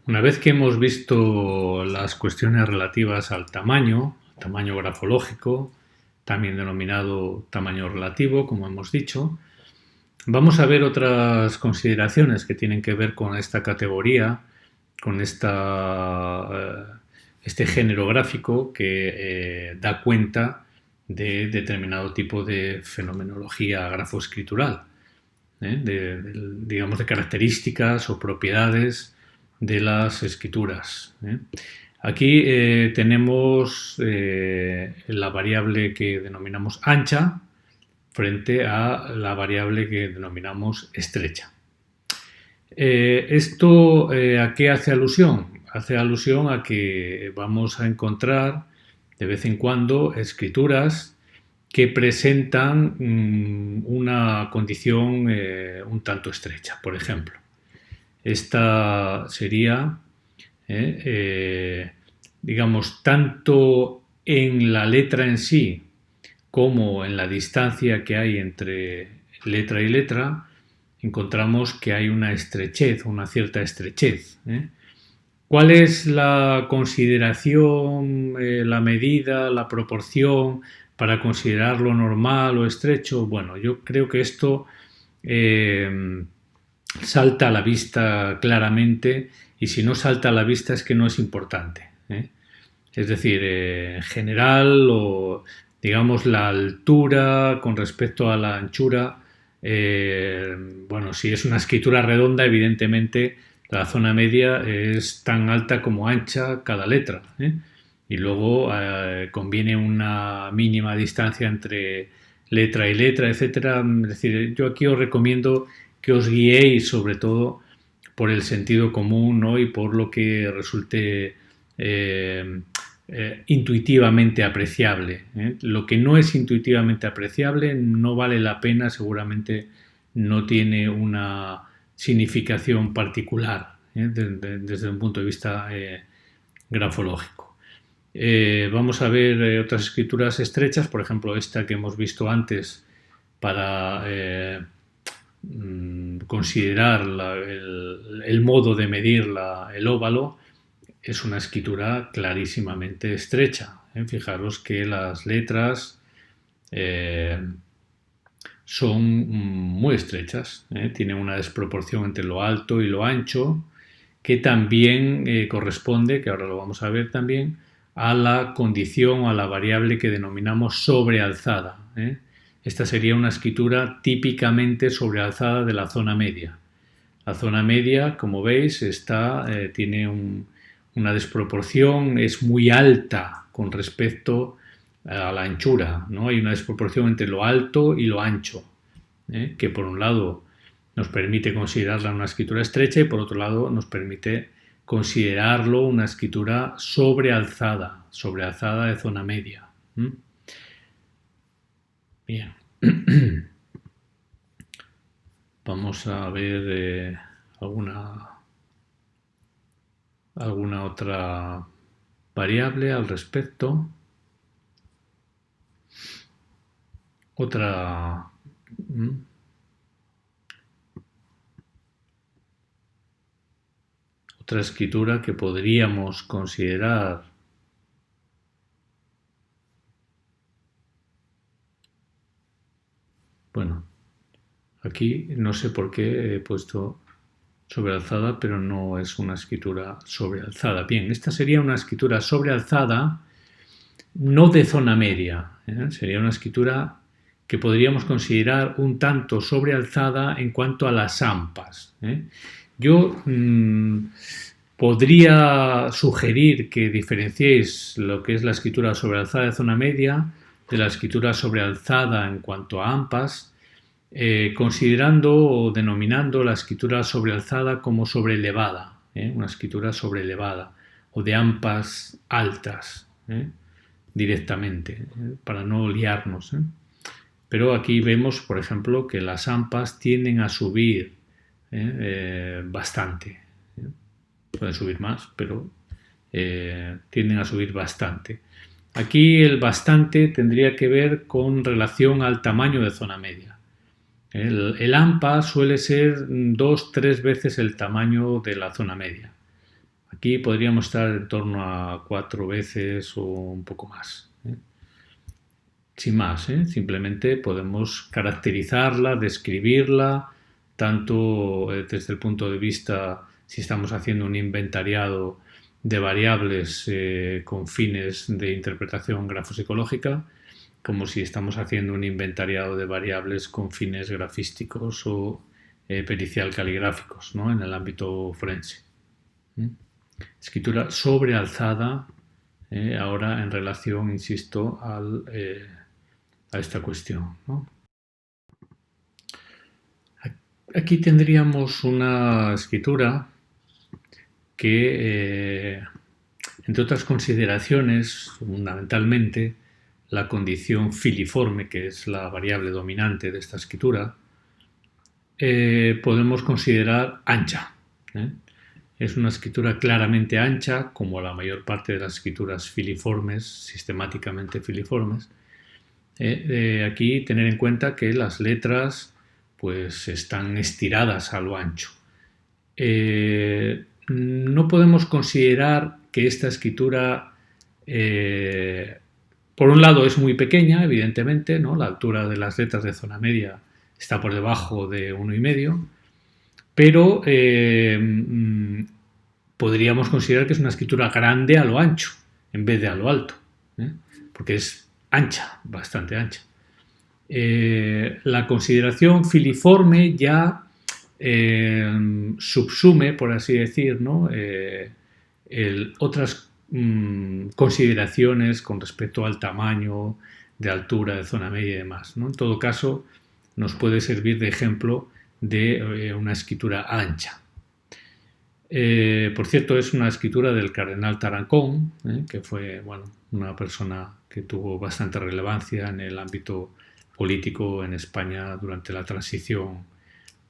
Una vez que hemos visto las cuestiones relativas al tamaño grafológico, también denominado tamaño relativo, como hemos dicho, vamos a ver otras consideraciones que tienen que ver con esta categoría, con este género gráfico que da cuenta de determinado tipo de fenomenología grafoescritural, digamos de características o propiedades de las escrituras. Aquí tenemos la variable que denominamos ancha frente a la variable que denominamos estrecha. ¿Esto a qué hace alusión? Hace alusión a que vamos a encontrar de vez en cuando escrituras que presentan una condición un tanto estrecha. Por ejemplo, esta sería, digamos, tanto en la letra en sí como en la distancia que hay entre letra y letra, encontramos que hay una estrechez, una cierta estrechez. ¿Cuál es la consideración, la medida, la proporción para considerarlo normal o estrecho? Bueno, yo creo que esto salta a la vista claramente, y si no salta a la vista es que no es importante. Es decir, en general, o digamos la altura con respecto a la anchura, bueno, si es una escritura redonda, evidentemente la zona media es tan alta como ancha cada letra, y luego conviene una mínima distancia entre letra y letra, etcétera. Es decir, yo aquí os recomiendo que os guiéis sobre todo por el sentido común, ¿no? Y por lo que resulte intuitivamente apreciable. Lo que no es intuitivamente apreciable no vale la pena, seguramente no tiene una significación particular desde un punto de vista grafológico. Vamos a ver otras escrituras estrechas, por ejemplo esta que hemos visto antes para considerar el modo de medir el óvalo. Es una escritura clarísimamente estrecha. Fijaros que las letras son muy estrechas. Tienen una desproporción entre lo alto y lo ancho, que también corresponde, que ahora lo vamos a ver también, a la condición o a la variable que denominamos sobrealzada. Esta sería una escritura típicamente sobrealzada de la zona media. La zona media, como veis, tiene una desproporción, es muy alta con respecto a la anchura, ¿no? Hay una desproporción entre lo alto y lo ancho, que por un lado nos permite considerarla una escritura estrecha y por otro lado nos permite considerarlo una escritura sobrealzada de zona media. Bien. Vamos a ver alguna otra variable al respecto. Otra escritura que podríamos considerar bueno, aquí no sé por qué he puesto sobrealzada, pero no es una escritura sobrealzada. Bien, esta sería una escritura sobrealzada, no de zona media, sería una escritura que podríamos considerar un tanto sobrealzada en cuanto a las ampas. Yo podría sugerir que diferenciéis lo que es la escritura sobrealzada de zona media de la escritura sobrealzada en cuanto a ampas, considerando o denominando la escritura sobrealzada como sobrelevada, una escritura sobrelevada o de ampas altas, directamente, para no liarnos. Pero aquí vemos, por ejemplo, que las ampas tienden a subir bastante. Pueden subir más, pero tienden a subir bastante. Aquí el bastante tendría que ver con relación al tamaño de zona media. El AMPA suele ser 2-3 veces el tamaño de la zona media. Aquí podríamos estar en torno a 4 veces o un poco más. Sin más, simplemente podemos caracterizarla, describirla, tanto desde el punto de vista si estamos haciendo un inventariado de variables con fines de interpretación grafopsicológica, como si estamos haciendo un inventariado de variables con fines grafísticos o pericial caligráficos, ¿no? En el ámbito forense. Escritura sobrealzada, ahora en relación, insisto, a esta cuestión, ¿no? Aquí tendríamos una escritura que, entre otras consideraciones, fundamentalmente la condición filiforme, que es la variable dominante de esta escritura, podemos considerar ancha. Es una escritura claramente ancha, como la mayor parte de las escrituras filiformes, sistemáticamente filiformes. Aquí tener en cuenta que las letras pues están estiradas a lo ancho. No podemos considerar que esta escritura, por un lado, es muy pequeña, evidentemente, ¿no? La altura de las letras de zona media está por debajo de 1,5, pero podríamos considerar que es una escritura grande a lo ancho en vez de a lo alto, porque es ancha, bastante ancha. La consideración filiforme ya subsume, por así decir, ¿no? Otras consideraciones con respecto al tamaño, de altura, de zona media y demás, ¿no? En todo caso, nos puede servir de ejemplo de una escritura ancha. Por cierto, es una escritura del cardenal Tarancón, que fue una persona que tuvo bastante relevancia en el ámbito político en España durante la transición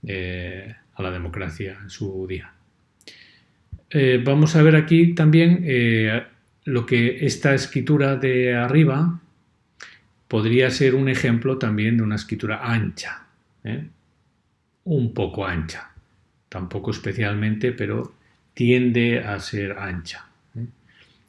a la democracia en su día. Vamos a ver aquí también lo que esta escritura de arriba podría ser un ejemplo también de una escritura ancha, un poco ancha, tampoco especialmente, pero tiende a ser ancha.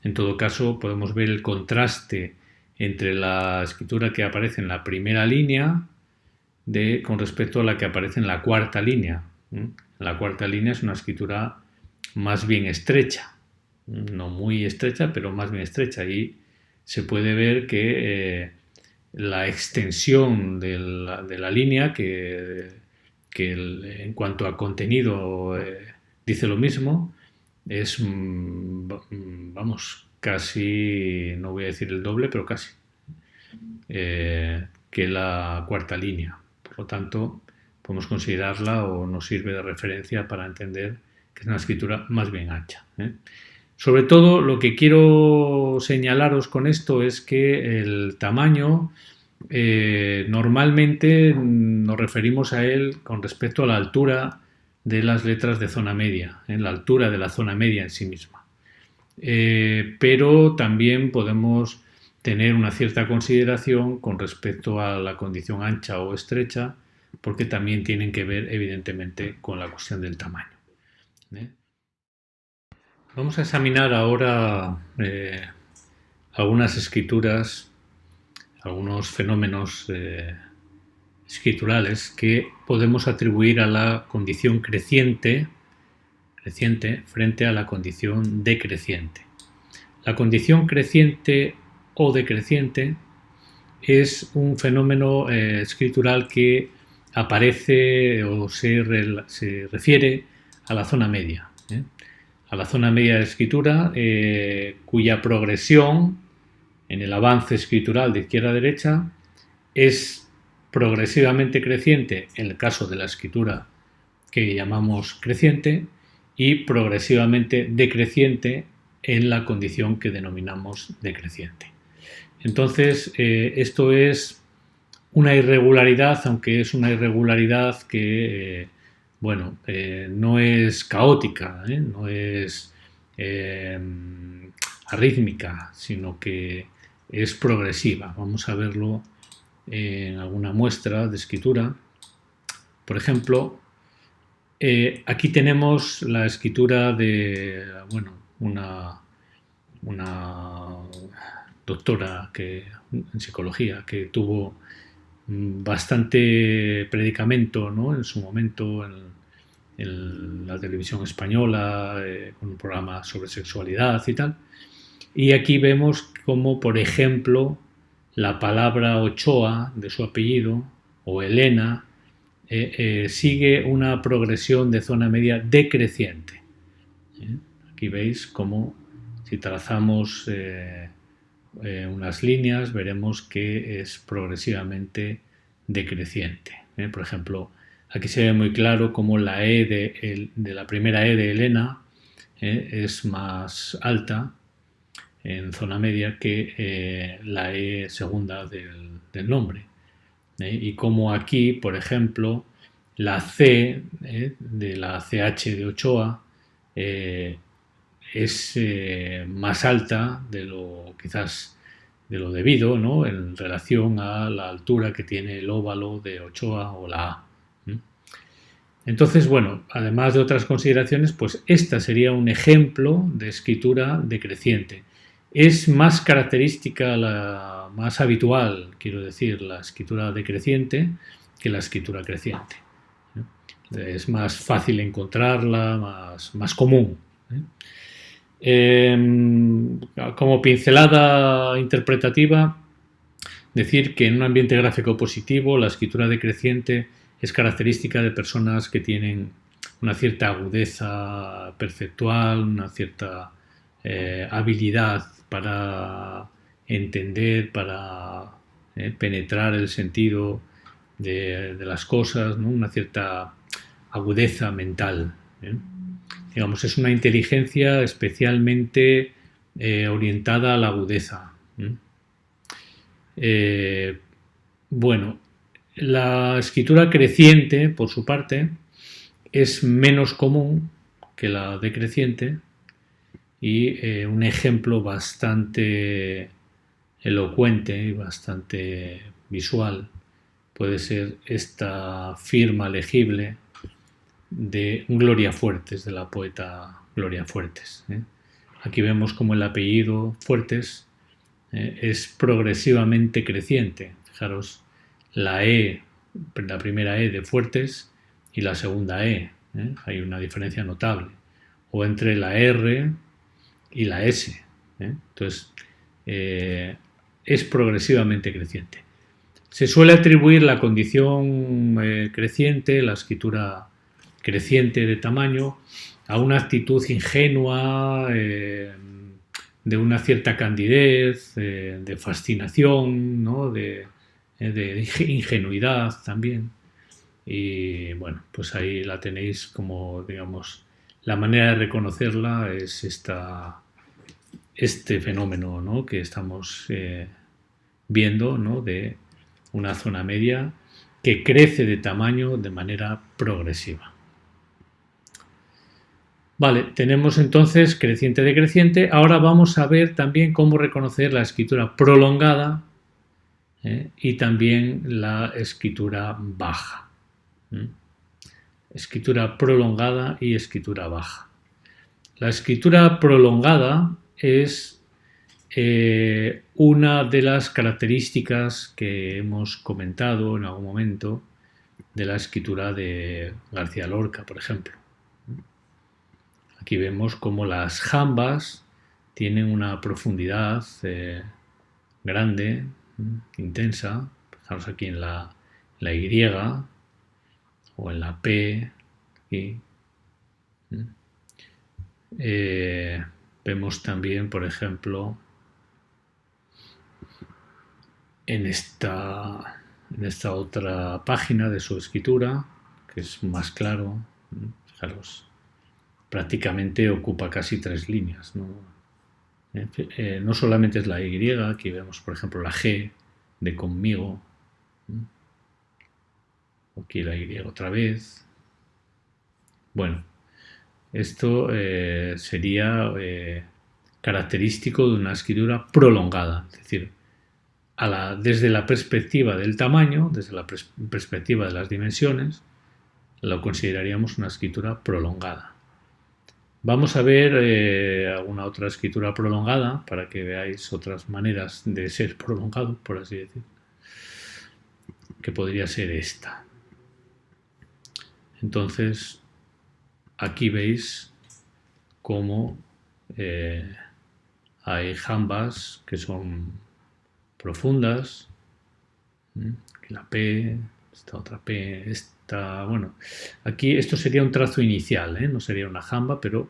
En todo caso, podemos ver el contraste entre la escritura que aparece en la primera línea con respecto a la que aparece en la cuarta línea. La cuarta línea es una escritura más bien estrecha, no muy estrecha, pero más bien estrecha, y se puede ver que la extensión de la línea, que en cuanto a contenido dice lo mismo, es, vamos, casi, no voy a decir el doble, pero casi, que la cuarta línea. Por lo tanto, podemos considerarla o nos sirve de referencia para entender que es una escritura más bien ancha. Sobre todo, lo que quiero señalaros con esto es que el tamaño normalmente nos referimos a él con respecto a la altura de las letras de zona media, la altura de la zona media en sí misma. Pero también podemos tener una cierta consideración con respecto a la condición ancha o estrecha, porque también tienen que ver evidentemente con la cuestión del tamaño. Vamos a examinar ahora algunas escrituras, algunos fenómenos escriturales que podemos atribuir a la condición creciente frente a la condición decreciente. La condición creciente o decreciente es un fenómeno escritural que aparece o se refiere a la zona media, a la zona media de escritura, cuya progresión en el avance escritural de izquierda a derecha es progresivamente creciente en el caso de la escritura que llamamos creciente y progresivamente decreciente en la condición que denominamos decreciente. Entonces, esto es una irregularidad, aunque es una irregularidad que, no es caótica, no es arrítmica, sino que es progresiva. Vamos a verlo en alguna muestra de escritura. Por ejemplo, Aquí tenemos la escritura de, bueno, una doctora en psicología que tuvo bastante predicamento, ¿no? En su momento en la televisión española, con un programa sobre sexualidad y tal. Y aquí vemos como, por ejemplo, la palabra Ochoa, de su apellido, o Elena, sigue una progresión de zona media decreciente. Aquí veis cómo, si trazamos unas líneas, veremos que es progresivamente decreciente. Por ejemplo, aquí se ve muy claro cómo la E de la primera E de Elena es más alta en zona media que la E segunda del nombre. Y como aquí, por ejemplo, la C de la CH de Ochoa es más alta de lo quizás de lo debido, ¿no? En relación a la altura que tiene el óvalo de Ochoa o la A. Entonces, bueno, además de otras consideraciones, pues esta sería un ejemplo de escritura decreciente. Es más característica, la más habitual, quiero decir, la escritura decreciente que la escritura creciente. Es más fácil encontrarla, más común. Como pincelada interpretativa, decir que en un ambiente gráfico positivo la escritura decreciente es característica de personas que tienen una cierta agudeza perceptual, una cierta habilidad para entender, para penetrar el sentido de las cosas, ¿no? Una cierta agudeza mental. Digamos, es una inteligencia especialmente orientada a la agudeza. Bueno, la escritura creciente, por su parte, es menos común que la decreciente y un ejemplo bastante elocuente y bastante visual puede ser esta firma legible de Gloria Fuertes, de la poeta Gloria Fuertes. Aquí vemos como el apellido Fuertes es progresivamente creciente. Fijaros, la primera E de Fuertes y la segunda E. Hay una diferencia notable. O entre la R y la S. Entonces, es progresivamente creciente. Se suele atribuir la condición creciente, la escritura creciente de tamaño, a una actitud ingenua, de una cierta candidez, de fascinación, ¿no? de ingenuidad también. Y bueno, pues ahí la tenéis como, digamos, la manera de reconocerla es este fenómeno, ¿no? Que estamos viendo, ¿no? De una zona media que crece de tamaño de manera progresiva. Vale, tenemos entonces creciente decreciente. Ahora vamos a ver también cómo reconocer la escritura prolongada y también la escritura baja. Escritura prolongada y escritura baja. La escritura prolongada es una de las características que hemos comentado en algún momento de la escritura de García Lorca, por ejemplo. Aquí vemos cómo las jambas tienen una profundidad grande, intensa. Fijaros aquí en la Y o en la P. Aquí. Vemos también, por ejemplo, en esta otra página de su escritura, que es más claro, fijaros, prácticamente ocupa casi 3 líneas, ¿no? No solamente es la Y, aquí vemos por ejemplo la G de conmigo, aquí la Y otra vez. Bueno, esto sería característico de una escritura prolongada, es decir, desde la perspectiva del tamaño, desde la perspectiva de las dimensiones, lo consideraríamos una escritura prolongada. Vamos a ver alguna otra escritura prolongada para que veáis otras maneras de ser prolongado, por así decir, que podría ser esta. Entonces, aquí veis cómo hay jambas que son profundas, la P, esta otra P, esta, bueno, aquí esto sería un trazo inicial, no sería una jamba, pero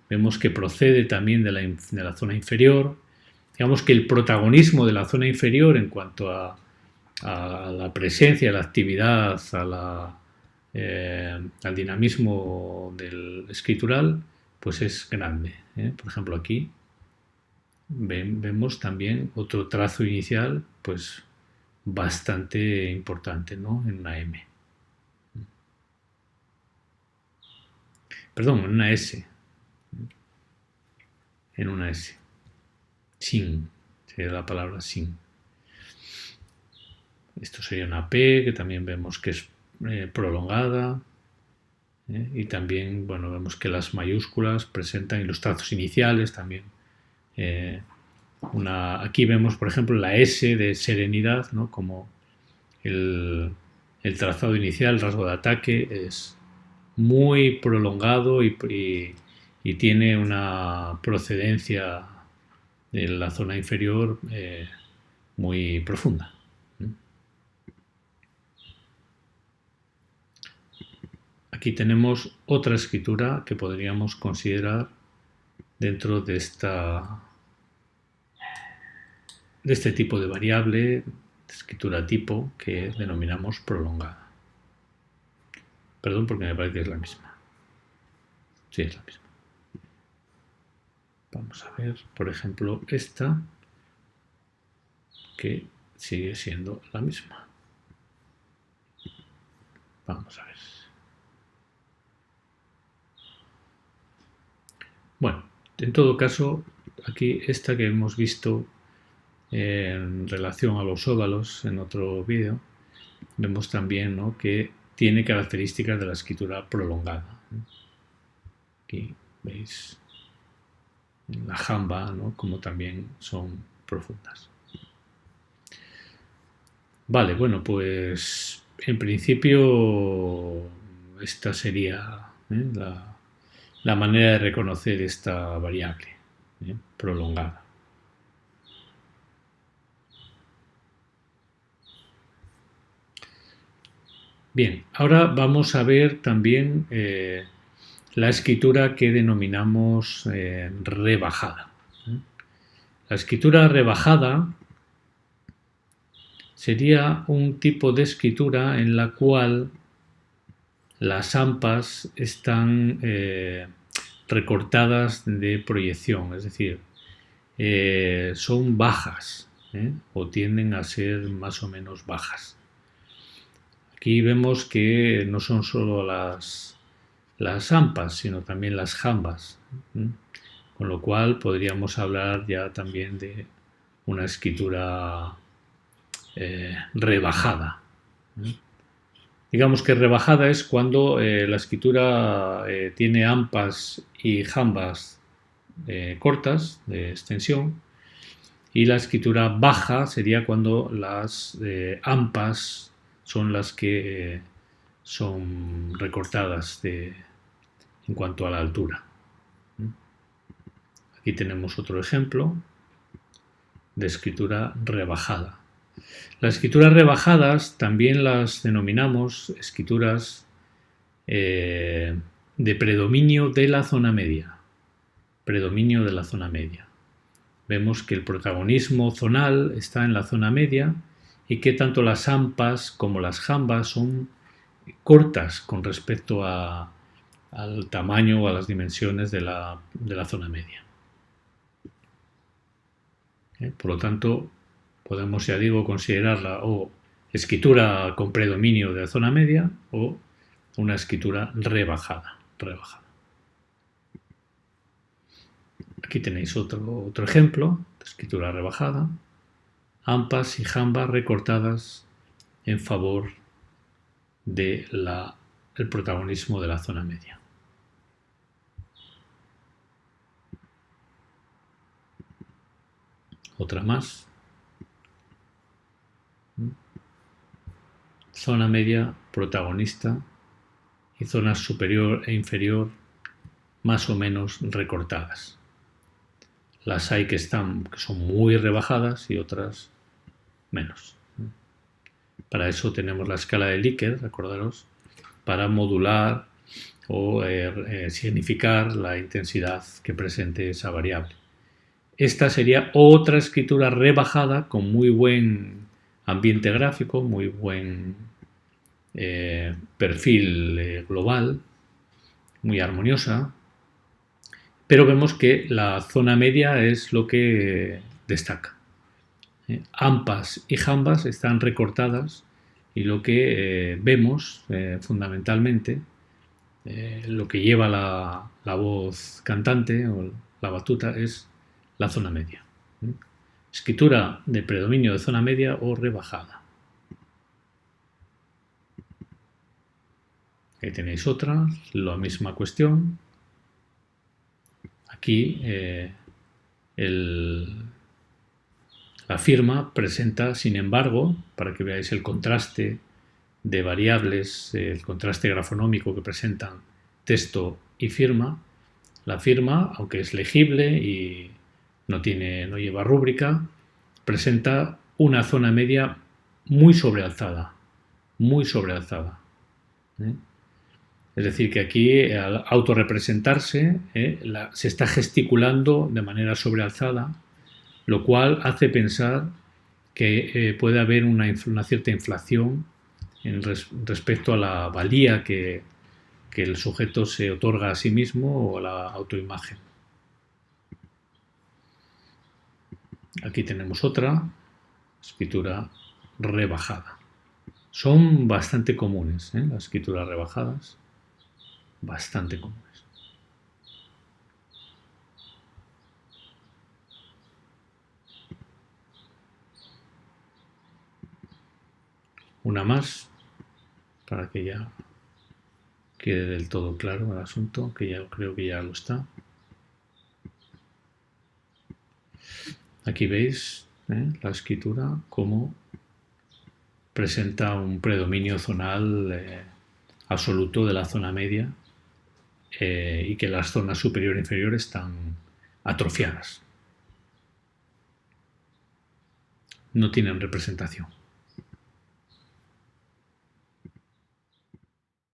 vemos que procede también de la zona inferior. Digamos que el protagonismo de la zona inferior en cuanto a la presencia, a la actividad, al dinamismo del escritural, pues es grande. Por ejemplo, aquí vemos también otro trazo inicial, pues bastante importante, ¿no? En una M. Perdón, en una S. En una S. Sin. Sería la palabra sin. Esto sería una P, que también vemos que es prolongada. Y también, bueno, vemos que las mayúsculas presentan, y los trazos iniciales también. Aquí vemos, por ejemplo, la S de serenidad, ¿no? Como el trazado inicial, el rasgo de ataque, es muy prolongado y tiene una procedencia de la zona inferior muy profunda. Aquí tenemos otra escritura que podríamos considerar dentro de este tipo de variable, escritura tipo, que denominamos prolongada. Perdón, porque me parece que es la misma. Sí, es la misma. Vamos a ver, por ejemplo, esta, que sigue siendo la misma. Vamos a ver. Bueno, en todo caso, aquí esta que hemos visto en relación a los óvalos en otro vídeo, vemos también, ¿no?, que tiene características de la escritura prolongada. Aquí veis la jamba, ¿no?, como también son profundas. Vale, bueno, pues en principio esta sería la manera de reconocer esta variable prolongada. Bien, ahora vamos a ver también la escritura que denominamos rebajada. La escritura rebajada sería un tipo de escritura en la cual las ampas están recortadas de proyección, es decir, son bajas o tienden a ser más o menos bajas. Aquí vemos que no son solo las ampas, sino también las jambas, con lo cual podríamos hablar ya también de una escritura rebajada. Digamos que rebajada es cuando la escritura tiene ampas y jambas cortas de extensión, y la escritura baja sería cuando las ampas son las que son recortadas en cuanto a la altura. Aquí tenemos otro ejemplo de escritura rebajada. Las escrituras rebajadas también las denominamos escrituras de predominio de la zona media. Predominio de la zona media. Vemos que el protagonismo zonal está en la zona media y que tanto las ampas como las jambas son cortas con respecto al tamaño o a las dimensiones de la zona media. Por lo tanto, podemos, ya digo, considerarla o escritura con predominio de la zona media o una escritura rebajada. Aquí tenéis otro ejemplo de escritura rebajada. Ampas y jambas recortadas en favor de la el protagonismo de la zona media. Otra más. Zona media, protagonista, y zonas superior e inferior más o menos recortadas. Las hay que son muy rebajadas y otras menos. Para eso tenemos la escala de Likert, acordaros, para modular o significar la intensidad que presente esa variable. Esta sería otra escritura rebajada con muy buen ambiente gráfico, muy buen perfil global, muy armoniosa, pero vemos que la zona media es lo que destaca. AMPAs y JAMBAs están recortadas y lo que vemos fundamentalmente, lo que lleva la voz cantante o la batuta es la zona media. Escritura de predominio de zona media o rebajada. Ahí tenéis otra, la misma cuestión. Aquí la firma presenta, sin embargo, para que veáis el contraste de variables, el contraste grafonómico que presentan texto y firma, la firma, aunque es legible y no lleva rúbrica, presenta una zona media muy sobrealzada, muy sobrealzada. Es decir, que aquí al autorrepresentarse se está gesticulando de manera sobrealzada, lo cual hace pensar que puede haber una cierta inflación respecto a la valía que el sujeto se otorga a sí mismo o a la autoimagen. Aquí tenemos otra, escritura rebajada. Son bastante comunes, las escrituras rebajadas, bastante comunes. Una más, para que ya quede del todo claro el asunto, que ya creo que ya lo está. Aquí veis la escritura como presenta un predominio zonal absoluto de la zona media y que las zonas superior e inferior están atrofiadas. No tienen representación.